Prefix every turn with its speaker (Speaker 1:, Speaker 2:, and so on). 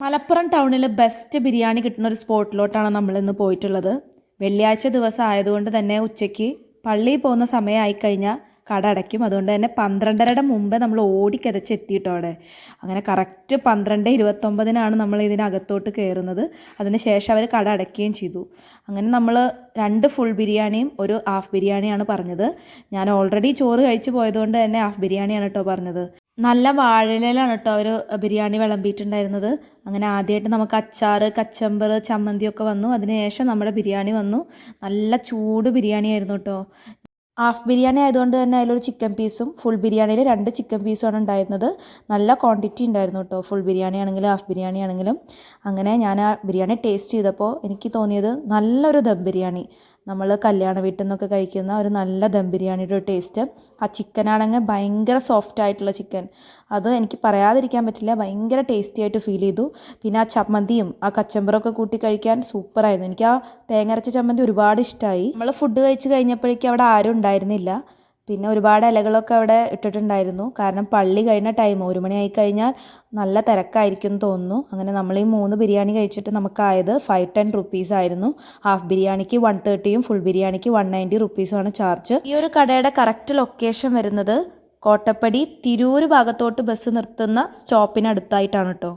Speaker 1: മലപ്പുറം ടൗണിൽ ബെസ്റ്റ് ബിരിയാണി കിട്ടുന്ന ഒരു സ്പോട്ടിലോട്ടാണ് നമ്മളിന്ന് പോയിട്ടുള്ളത്. വെള്ളിയാഴ്ച ദിവസം ആയതുകൊണ്ട് തന്നെ ഉച്ചയ്ക്ക് പള്ളിയിൽ പോകുന്ന സമയമായി കഴിഞ്ഞാൽ കട അടയ്ക്കും. അതുകൊണ്ട് തന്നെ 12:30യുടെ മുമ്പേ നമ്മൾ ഓടിക്കിതച്ച് എത്തിയിട്ടോ അവിടെ. അങ്ങനെ കറക്റ്റ് 12:29 നമ്മൾ ഇതിനകത്തോട്ട് കയറുന്നത്. അതിന് ശേഷം അവർ കട അടയ്ക്കുകയും ചെയ്തു. അങ്ങനെ നമ്മൾ 2 ഫുൾ ബിരിയാണിയും ഒരു ഹാഫ് ബിരിയാണിയാണ് പറഞ്ഞത്. ഞാൻ ഓൾറെഡി ചോറ് കഴിച്ച് പോയതുകൊണ്ട് തന്നെ ഹാഫ് ബിരിയാണിയാണ് കേട്ടോ പറഞ്ഞത്. നല്ല വാഴയിലാണ് കേട്ടോ അവർ ബിരിയാണി വിളമ്പിയിട്ടുണ്ടായിരുന്നത്. അങ്ങനെ ആദ്യമായിട്ട് നമുക്ക് അച്ചാർ, കച്ചമ്പർ, ചമ്മന്തിയൊക്കെ വന്നു. അതിനുശേഷം നമ്മുടെ ബിരിയാണി വന്നു. നല്ല ചൂട് ബിരിയാണി ആയിരുന്നു കേട്ടോ. ഹാഫ് ബിരിയാണി ആയതുകൊണ്ട് തന്നെ അതിലൊരു ചിക്കൻ പീസും, ഫുൾ ബിരിയാണിയിൽ 2 ചിക്കൻ പീസുമാണ് ഉണ്ടായിരുന്നത്. നല്ല ക്വാണ്ടിറ്റി ഉണ്ടായിരുന്നു കേട്ടോ, ഫുൾ ബിരിയാണി ആണെങ്കിലും ഹാഫ് ബിരിയാണി ആണെങ്കിലും. അങ്ങനെ ഞാൻ ആ ബിരിയാണി ടേസ്റ്റ് ചെയ്തപ്പോൾ എനിക്ക് തോന്നിയത് നല്ലൊരു ദം ബിരിയാണി, നമ്മൾ കല്യാണ വീട്ടിൽ നിന്നൊക്കെ കഴിക്കുന്ന ഒരു നല്ല ദം ബിരിയാണിയുടെ ഒരു ടേസ്റ്റ്. ആ ചിക്കനാണെങ്കിൽ ഭയങ്കര സോഫ്റ്റ് ആയിട്ടുള്ള ചിക്കൻ, അത് എനിക്ക് പറയാതിരിക്കാൻ പറ്റില്ല, ഭയങ്കര ടേസ്റ്റി ആയിട്ട് ഫീൽ ചെയ്തു. പിന്നെ ആ ചമ്മന്തിയും ആ കച്ചമ്പറൊക്കെ കൂട്ടി കഴിക്കാൻ സൂപ്പറായിരുന്നു. എനിക്ക് ആ തേങ്ങ ചമ്മന്തി ഒരുപാട് ഇഷ്ടമായി. നമ്മൾ ഫുഡ് കഴിച്ച് കഴിഞ്ഞപ്പോഴേക്കും അവിടെ ആരും ഉണ്ടായിരുന്നില്ല. പിന്നെ ഒരുപാട് ഇലകളൊക്കെ അവിടെ ഇട്ടിട്ടുണ്ടായിരുന്നു. കാരണം പള്ളി കഴിഞ്ഞ ടൈം 1 മണിയായി കഴിഞ്ഞാൽ നല്ല തിരക്കായിരിക്കും എന്ന് തോന്നുന്നു. അങ്ങനെ നമ്മൾ ഈ 3 ബിരിയാണി കഴിച്ചിട്ട് നമുക്കായത് 510 റുപ്പീസ് ആയിരുന്നു. ഹാഫ് ബിരിയാണിക്ക് 130യും ഫുൾ ബിരിയാണിക്ക് 190 റുപ്പീസുമാണ് ചാർജ്. ഈ ഒരു കടയുടെ കറക്റ്റ് ലൊക്കേഷൻ വരുന്നത് കോട്ടപ്പടി തിരൂർ ഭാഗത്തോട്ട് ബസ് നിർത്തുന്ന സ്റ്റോപ്പിനടുത്തായിട്ടാണ് കേട്ടോ.